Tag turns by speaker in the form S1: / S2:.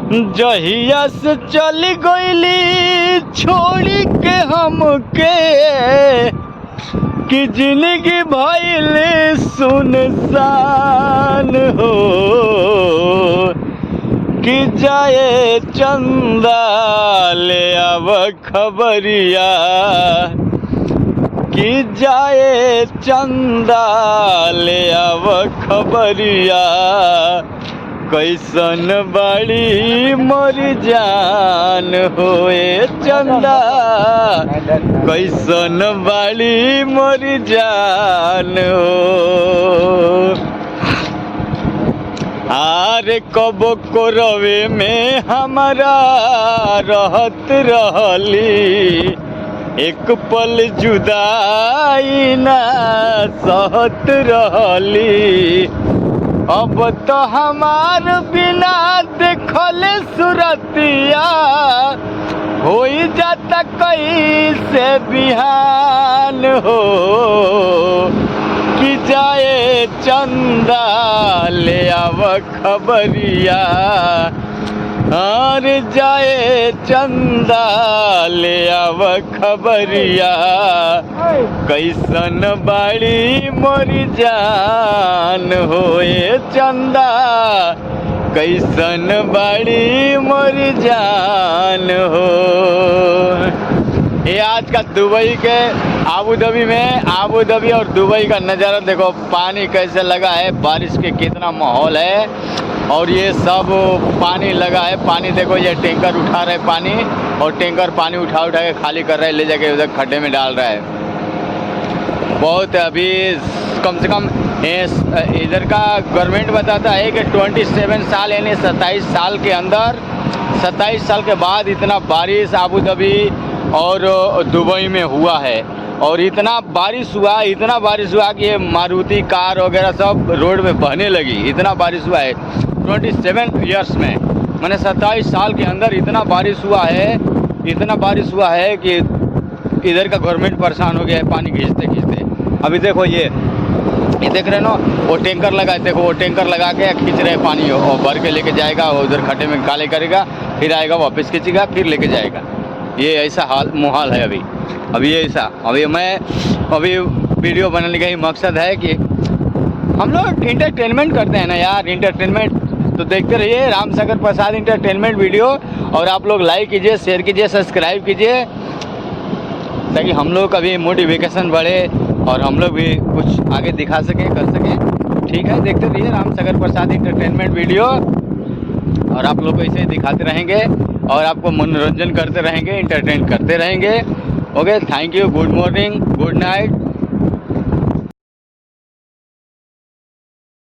S1: जहिया से चली गईली छोड़ी के हमके कि जिंदगी भइल सुनसान हो कि जाए चंदा ले अब खबरिया कि जाए चंदा ले अब खबरिया कैसन बड़ी मोर जान होए चंदा कैसन बड़ी मोर जान हो। आरे कब को रवे में हमारा रहत रहली एक पल जुदाई ना सहत रहली अब तो हमार बिना देखल सुरतिया हो जाता कैसे बिहान हो कि जाए चंदा ले अब खबरिया और जाए चंदा ले अब खबरिया कैसन बाड़ी मोरी जान होए चंदा कैसन बाड़ी मोरी जान हो। ये आज का दुबई के आबू धाबी और दुबई का नज़ारा देखो, पानी कैसे लगा है, बारिश के कितना माहौल है और ये सब पानी लगा है। पानी देखो, ये टैंकर उठा रहे पानी और टैंकर पानी उठा के खाली कर रहा है, ले जाके उधर खड्डे में डाल रहा है। बहुत अभी कम से कम इधर का गवर्नमेंट बताता है कि 27 साल यानी 27 साल के अंदर 27 साल के बाद इतना बारिश आबू धाबी और दुबई में हुआ है और इतना बारिश हुआ कि ये मारुति कार वगैरह सब रोड में बहने लगी। इतना बारिश हुआ है 27 ईयर्स में, मैंने 27 साल के अंदर इतना बारिश हुआ है कि इधर का गवर्नमेंट परेशान हो गया है पानी खींचते। अभी देखो ये देख रहे हो ना, वो टैंकर लगा है, देखो वो टैंकर लगा के खींच रहे पानी और भर के लेके जाएगा, उधर खड्डे में काले करेगा, फिर आएगा वापस खींचेगा, फिर लेके जाएगा। ये ऐसा मुहाल है अभी ऐसा। अभी वीडियो बनाने का ही मकसद है कि हम लोग इंटरटेनमेंट करते हैं ना यार, इंटरटेनमेंट तो देखते रहिए रामसागर प्रसाद इंटरटेनमेंट वीडियो। और आप लोग लाइक कीजिए, शेयर कीजिए, सब्सक्राइब कीजिए ताकि हम लोग का भी मोटिवेशन बढ़े और हम लोग भी कुछ आगे दिखा सकें, कर सकें। ठीक है, देखते रहिए रामसागर प्रसाद इंटरटेनमेंट वीडियो और आप लोग को ऐसे ही दिखाते रहेंगे और आपको मनोरंजन करते रहेंगे, इंटरटेन करते रहेंगे। Okay, thank you, good morning, good night.